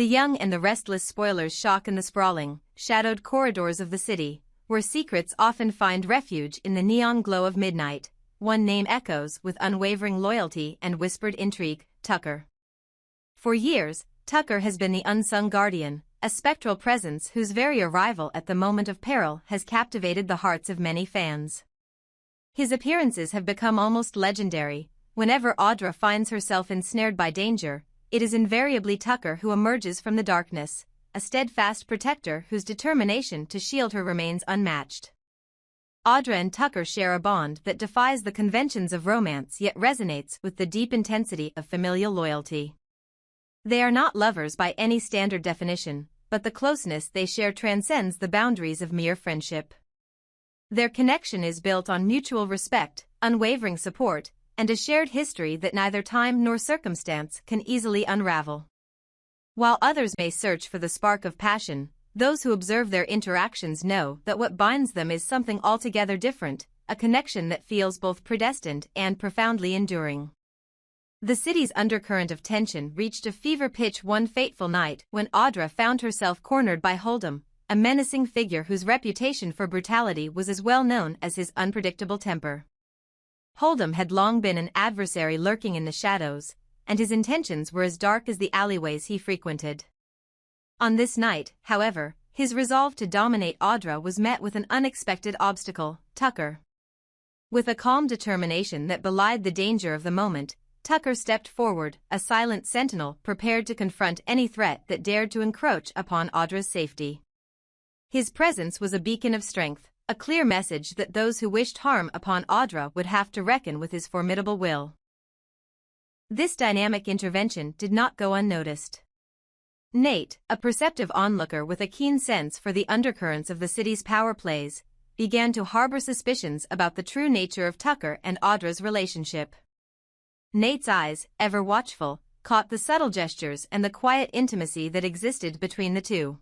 The young and the restless spoilers shock in the sprawling, shadowed corridors of the city, where secrets often find refuge in the neon glow of midnight. One name echoes with unwavering loyalty and whispered intrigue: Tucker. For years, Tucker has been the unsung guardian, a spectral presence whose very arrival at the moment of peril has captivated the hearts of many fans. His appearances have become almost legendary. Whenever Audra finds herself ensnared by danger, it is invariably Tucker who emerges from the darkness, a steadfast protector whose determination to shield her remains unmatched. Audra and Tucker share a bond that defies the conventions of romance yet resonates with the deep intensity of familial loyalty. They are not lovers by any standard definition, but the closeness they share transcends the boundaries of mere friendship. Their connection is built on mutual respect, unwavering support, and a shared history that neither time nor circumstance can easily unravel. While others may search for the spark of passion, those who observe their interactions know that what binds them is something altogether different, a connection that feels both predestined and profoundly enduring. The city's undercurrent of tension reached a fever pitch one fateful night when Audra found herself cornered by Holdem, a menacing figure whose reputation for brutality was as well known as his unpredictable temper. Holdem had long been an adversary lurking in the shadows, and his intentions were as dark as the alleyways he frequented. On this night, however, his resolve to dominate Audra was met with an unexpected obstacle: Tucker. With a calm determination that belied the danger of the moment, Tucker stepped forward, a silent sentinel prepared to confront any threat that dared to encroach upon Audra's safety. His presence was a beacon of strength, a clear message that those who wished harm upon Audra would have to reckon with his formidable will. This dynamic intervention did not go unnoticed. Nate, a perceptive onlooker with a keen sense for the undercurrents of the city's power plays, began to harbor suspicions about the true nature of Tucker and Audra's relationship. Nate's eyes, ever watchful, caught the subtle gestures and the quiet intimacy that existed between the two.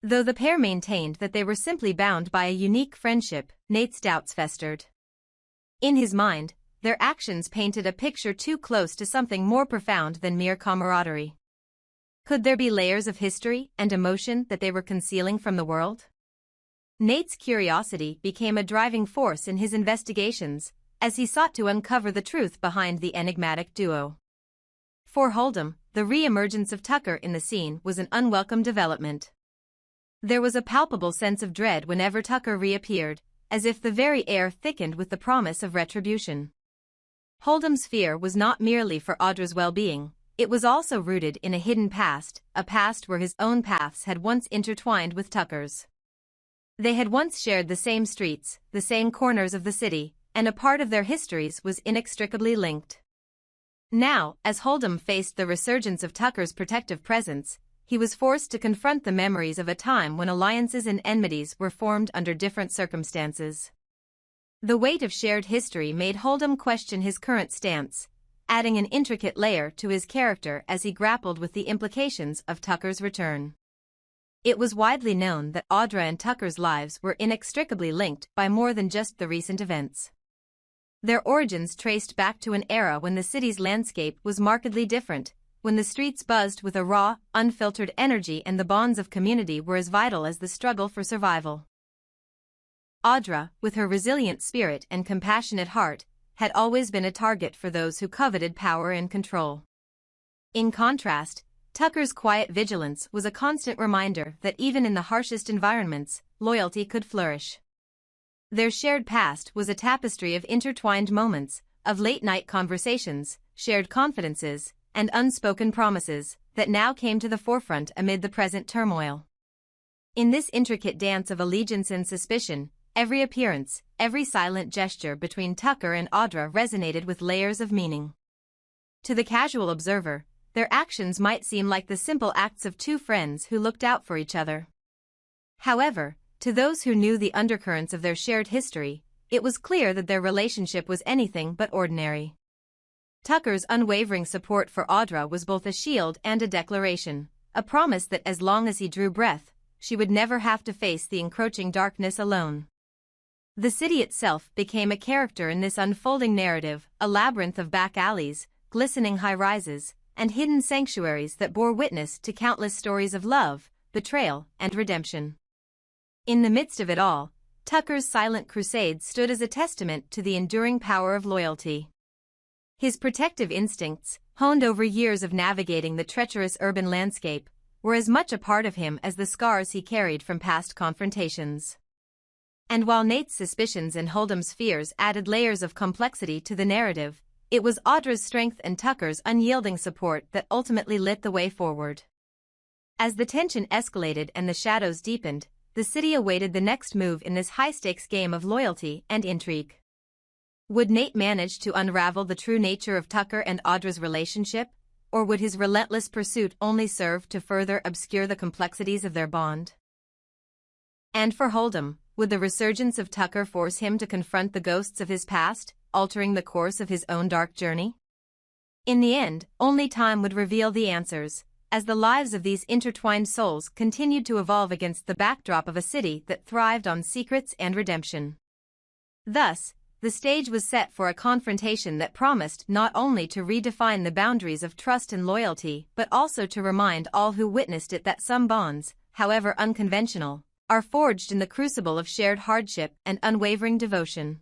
Though the pair maintained that they were simply bound by a unique friendship, Nate's doubts festered. In his mind, their actions painted a picture too close to something more profound than mere camaraderie. Could there be layers of history and emotion that they were concealing from the world? Nate's curiosity became a driving force in his investigations, as he sought to uncover the truth behind the enigmatic duo. For Holdem, the re-emergence of Tucker in the scene was an unwelcome development. There was a palpable sense of dread whenever Tucker reappeared, as if the very air thickened with the promise of retribution. Holdem's fear was not merely for Audra's well-being, it was also rooted in a hidden past, a past where his own paths had once intertwined with Tucker's. They had once shared the same streets, the same corners of the city, and a part of their histories was inextricably linked. Now, as Holdem faced the resurgence of Tucker's protective presence, he was forced to confront the memories of a time when alliances and enmities were formed under different circumstances. The weight of shared history made Holdem question his current stance, adding an intricate layer to his character as he grappled with the implications of Tucker's return. It was widely known that Audra and Tucker's lives were inextricably linked by more than just the recent events. Their origins traced back to an era when the city's landscape was markedly different, when the streets buzzed with a raw, unfiltered energy and the bonds of community were as vital as the struggle for survival. Audra, with her resilient spirit and compassionate heart, had always been a target for those who coveted power and control. In contrast, Tucker's quiet vigilance was a constant reminder that even in the harshest environments, loyalty could flourish. Their shared past was a tapestry of intertwined moments, of late-night conversations, shared confidences, and unspoken promises that now came to the forefront amid the present turmoil. In this intricate dance of allegiance and suspicion, every appearance, every silent gesture between Tucker and Audra resonated with layers of meaning. To the casual observer, their actions might seem like the simple acts of two friends who looked out for each other. However, to those who knew the undercurrents of their shared history, it was clear that their relationship was anything but ordinary. Tucker's unwavering support for Audra was both a shield and a declaration, a promise that as long as he drew breath, she would never have to face the encroaching darkness alone. The city itself became a character in this unfolding narrative, a labyrinth of back alleys, glistening high-rises, and hidden sanctuaries that bore witness to countless stories of love, betrayal, and redemption. In the midst of it all, Tucker's silent crusade stood as a testament to the enduring power of loyalty. His protective instincts, honed over years of navigating the treacherous urban landscape, were as much a part of him as the scars he carried from past confrontations. And while Nate's suspicions and Holdem's fears added layers of complexity to the narrative, it was Audra's strength and Tucker's unyielding support that ultimately lit the way forward. As the tension escalated and the shadows deepened, the city awaited the next move in this high-stakes game of loyalty and intrigue. Would Nate manage to unravel the true nature of Tucker and Audra's relationship, or would his relentless pursuit only serve to further obscure the complexities of their bond? And for Holdem, would the resurgence of Tucker force him to confront the ghosts of his past, altering the course of his own dark journey? In the end, only time would reveal the answers, as the lives of these intertwined souls continued to evolve against the backdrop of a city that thrived on secrets and redemption. Thus, the stage was set for a confrontation that promised not only to redefine the boundaries of trust and loyalty but also to remind all who witnessed it that some bonds, however unconventional, are forged in the crucible of shared hardship and unwavering devotion.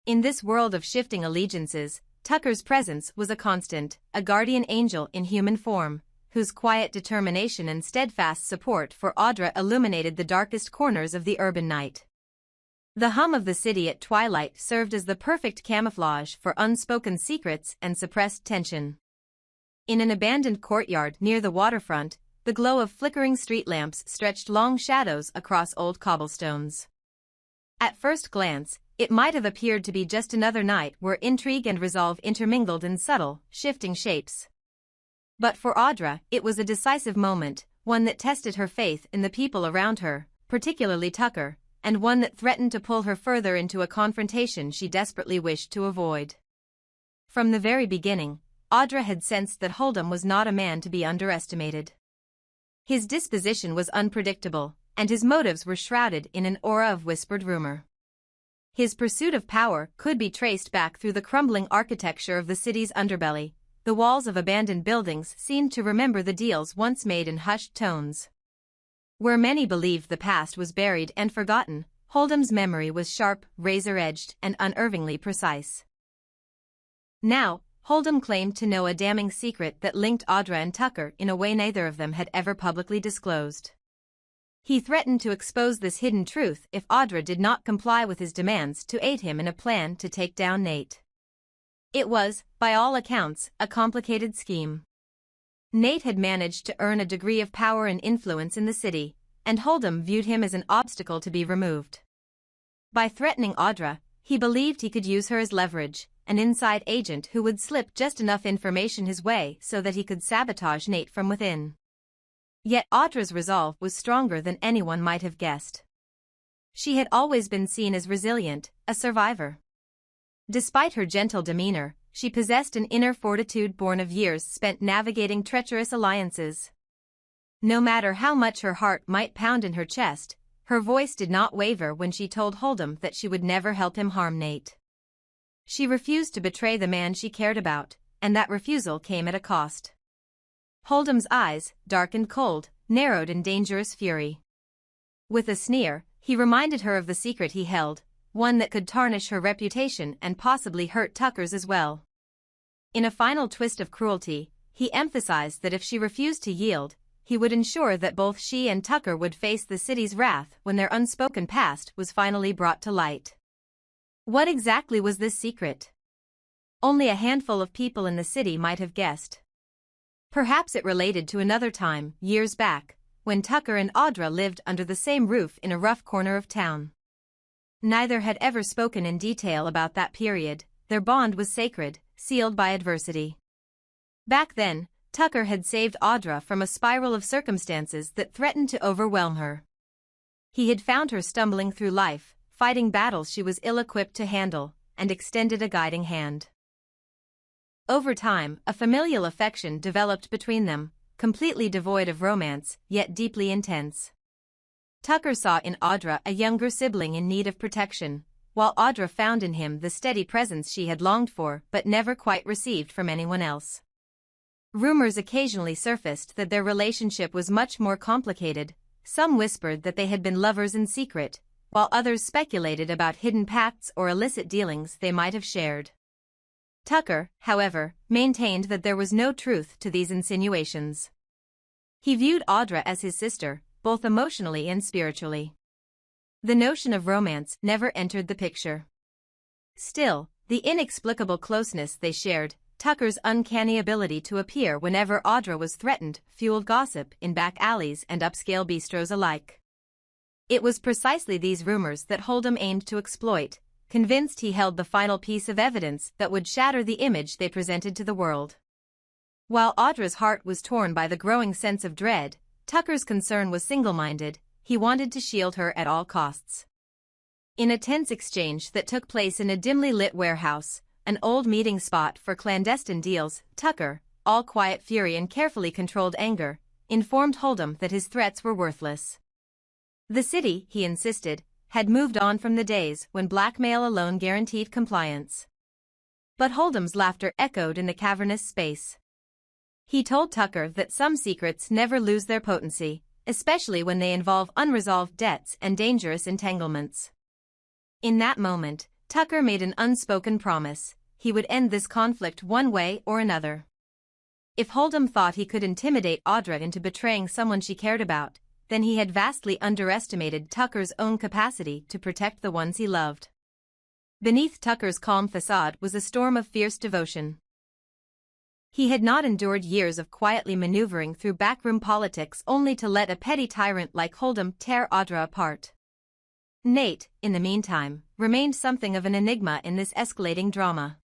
In this world of shifting allegiances, Tucker's presence was a constant, a guardian angel in human form, whose quiet determination and steadfast support for Audra illuminated the darkest corners of the urban night. The hum of the city at twilight served as the perfect camouflage for unspoken secrets and suppressed tension. In an abandoned courtyard near the waterfront, the glow of flickering street lamps stretched long shadows across old cobblestones. At first glance, it might have appeared to be just another night where intrigue and resolve intermingled in subtle, shifting shapes. But for Audra, it was a decisive moment, one that tested her faith in the people around her, particularly Tucker, and one that threatened to pull her further into a confrontation she desperately wished to avoid. From the very beginning, Audra had sensed that Holdem was not a man to be underestimated. His disposition was unpredictable, and his motives were shrouded in an aura of whispered rumor. His pursuit of power could be traced back through the crumbling architecture of the city's underbelly. The walls of abandoned buildings seemed to remember the deals once made in hushed tones. Where many believed the past was buried and forgotten, Holdem's memory was sharp, razor-edged, and unerringly precise. Now, Holdem claimed to know a damning secret that linked Audra and Tucker in a way neither of them had ever publicly disclosed. He threatened to expose this hidden truth if Audra did not comply with his demands to aid him in a plan to take down Nate. It was, by all accounts, a complicated scheme. Nate had managed to earn a degree of power and influence in the city, and Holdem viewed him as an obstacle to be removed. By threatening Audra, he believed he could use her as leverage, an inside agent who would slip just enough information his way so that he could sabotage Nate from within. Yet Audra's resolve was stronger than anyone might have guessed. She had always been seen as resilient, a survivor. Despite her gentle demeanor, she possessed an inner fortitude born of years spent navigating treacherous alliances. No matter how much her heart might pound in her chest, her voice did not waver when she told Holdem that she would never help him harm Nate. She refused to betray the man she cared about, and that refusal came at a cost. Holdem's eyes, dark and cold, narrowed in dangerous fury. With a sneer, he reminded her of the secret he held, one that could tarnish her reputation and possibly hurt Tucker's as well. In a final twist of cruelty, he emphasized that if she refused to yield, he would ensure that both she and Tucker would face the city's wrath when their unspoken past was finally brought to light. What exactly was this secret? Only a handful of people in the city might have guessed. Perhaps it related to another time, years back, when Tucker and Audra lived under the same roof in a rough corner of town. Neither had ever spoken in detail about that period. Their bond was sacred, sealed by adversity. Back then, Tucker had saved Audra from a spiral of circumstances that threatened to overwhelm her. He had found her stumbling through life, fighting battles she was ill-equipped to handle, and extended a guiding hand. Over time, a familial affection developed between them, completely devoid of romance, yet deeply intense. Tucker saw in Audra a younger sibling in need of protection, while Audra found in him the steady presence she had longed for but never quite received from anyone else. Rumors occasionally surfaced that their relationship was much more complicated. Some whispered that they had been lovers in secret, while others speculated about hidden pacts or illicit dealings they might have shared. Tucker, however, maintained that there was no truth to these insinuations. He viewed Audra as his sister, both emotionally and spiritually. The notion of romance never entered the picture. Still, the inexplicable closeness they shared, Tucker's uncanny ability to appear whenever Audra was threatened, fueled gossip in back alleys and upscale bistros alike. It was precisely these rumors that Holdem aimed to exploit, convinced he held the final piece of evidence that would shatter the image they presented to the world. While Audra's heart was torn by the growing sense of dread, Tucker's concern was single-minded. He wanted to shield her at all costs. In a tense exchange that took place in a dimly lit warehouse, an old meeting spot for clandestine deals, Tucker, all quiet fury and carefully controlled anger, informed Holdem that his threats were worthless. The city, he insisted, had moved on from the days when blackmail alone guaranteed compliance. But Holdem's laughter echoed in the cavernous space. He told Tucker that some secrets never lose their potency, especially when they involve unresolved debts and dangerous entanglements. In that moment, Tucker made an unspoken promise: he would end this conflict one way or another. If Holdem thought he could intimidate Audra into betraying someone she cared about, then he had vastly underestimated Tucker's own capacity to protect the ones he loved. Beneath Tucker's calm facade was a storm of fierce devotion. He had not endured years of quietly maneuvering through backroom politics only to let a petty tyrant like Holdem tear Audra apart. Nate, in the meantime, remained something of an enigma in this escalating drama.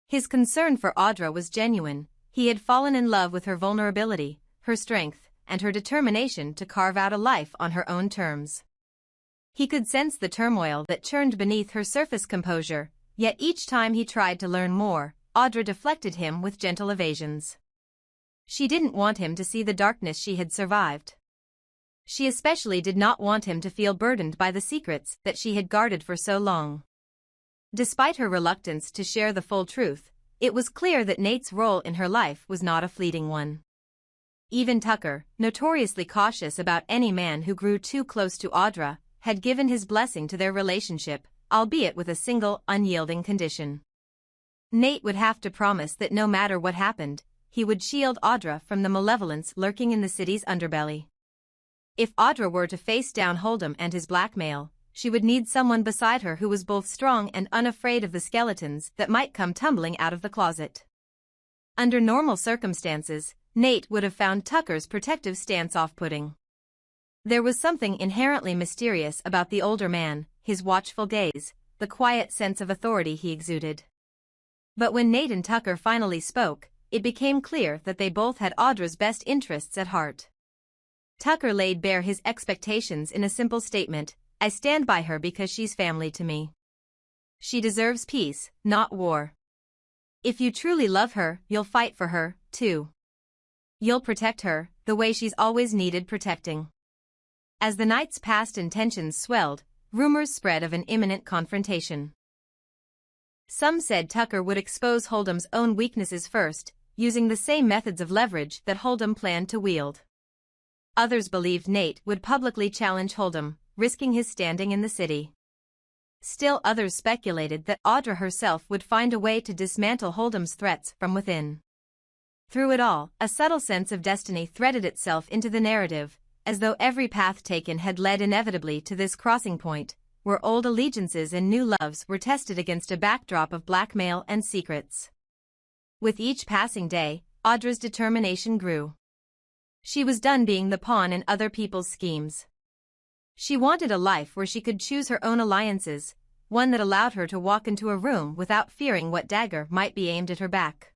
His concern for Audra was genuine. He had fallen in love with her vulnerability, her strength, and her determination to carve out a life on her own terms. He could sense the turmoil that churned beneath her surface composure, yet each time he tried to learn more, Audra deflected him with gentle evasions. She didn't want him to see the darkness she had survived. She especially did not want him to feel burdened by the secrets that she had guarded for so long. Despite her reluctance to share the full truth, it was clear that Nate's role in her life was not a fleeting one. Even Tucker, notoriously cautious about any man who grew too close to Audra, had given his blessing to their relationship, albeit with a single, unyielding condition. Nate would have to promise that no matter what happened, he would shield Audra from the malevolence lurking in the city's underbelly. If Audra were to face down Holdem and his blackmail, she would need someone beside her who was both strong and unafraid of the skeletons that might come tumbling out of the closet. Under normal circumstances, Nate would have found Tucker's protective stance off-putting. There was something inherently mysterious about the older man, his watchful gaze, the quiet sense of authority he exuded. But when Nate and Tucker finally spoke, it became clear that they both had Audra's best interests at heart. Tucker laid bare his expectations in a simple statement: "I stand by her because she's family to me. She deserves peace, not war. If you truly love her, you'll fight for her, too. You'll protect her, the way she's always needed protecting." As the nights passed and tensions swelled, rumors spread of an imminent confrontation. Some said Tucker would expose Holdem's own weaknesses first, using the same methods of leverage that Holdem planned to wield. Others believed Nate would publicly challenge Holdem, risking his standing in the city. Still others speculated that Audra herself would find a way to dismantle Holdem's threats from within. Through it all, a subtle sense of destiny threaded itself into the narrative, as though every path taken had led inevitably to this crossing point, where old allegiances and new loves were tested against a backdrop of blackmail and secrets. With each passing day, Audra's determination grew. She was done being the pawn in other people's schemes. She wanted a life where she could choose her own alliances, one that allowed her to walk into a room without fearing what dagger might be aimed at her back.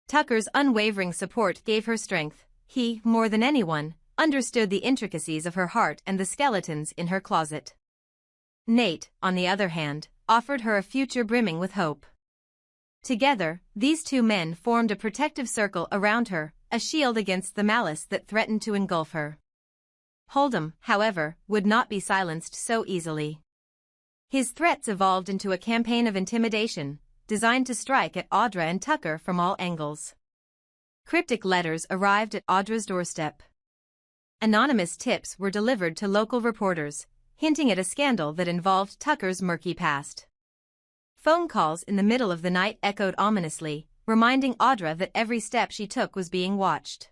Tucker's unwavering support gave her strength. He, more than anyone, understood the intricacies of her heart and the skeletons in her closet. Nate, on the other hand, offered her a future brimming with hope. Together, these two men formed a protective circle around her, a shield against the malice that threatened to engulf her. Holdem, however, would not be silenced so easily. His threats evolved into a campaign of intimidation, designed to strike at Audra and Tucker from all angles. Cryptic letters arrived at Audra's doorstep. Anonymous tips were delivered to local reporters, hinting at a scandal that involved Tucker's murky past. Phone calls in the middle of the night echoed ominously, reminding Audra that every step she took was being watched.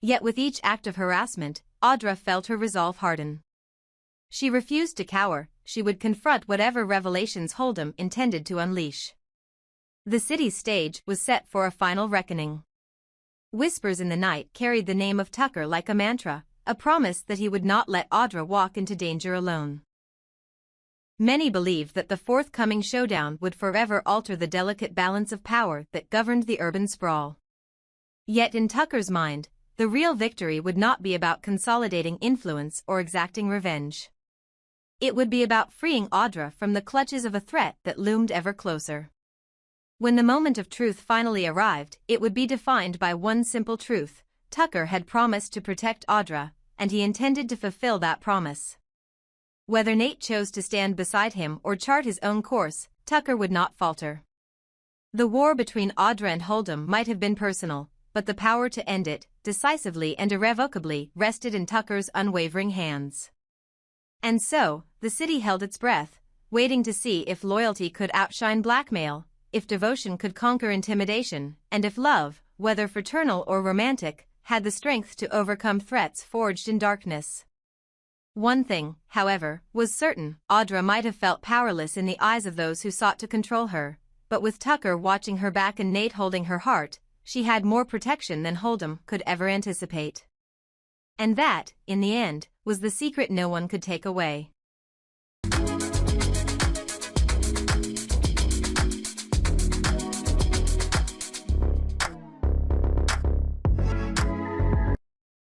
Yet with each act of harassment, Audra felt her resolve harden. She refused to cower, she would confront whatever revelations Holdem intended to unleash. The city's stage was set for a final reckoning. Whispers in the night carried the name of Tucker like a mantra, a promise that he would not let Audra walk into danger alone. Many believed that the forthcoming showdown would forever alter the delicate balance of power that governed the urban sprawl. Yet in Tucker's mind, the real victory would not be about consolidating influence or exacting revenge. It would be about freeing Audra from the clutches of a threat that loomed ever closer. When the moment of truth finally arrived, it would be defined by one simple truth: Tucker had promised to protect Audra, and he intended to fulfill that promise. Whether Nate chose to stand beside him or chart his own course, Tucker would not falter. The war between Audra and Holdem might have been personal, but the power to end it, decisively and irrevocably, rested in Tucker's unwavering hands. And so, the city held its breath, waiting to see if loyalty could outshine blackmail, if devotion could conquer intimidation, and if love, whether fraternal or romantic, had the strength to overcome threats forged in darkness. One thing, however, was certain: Audra might have felt powerless in the eyes of those who sought to control her, but with Tucker watching her back and Nate holding her heart, she had more protection than Holdem could ever anticipate. And that, in the end, was the secret no one could take away.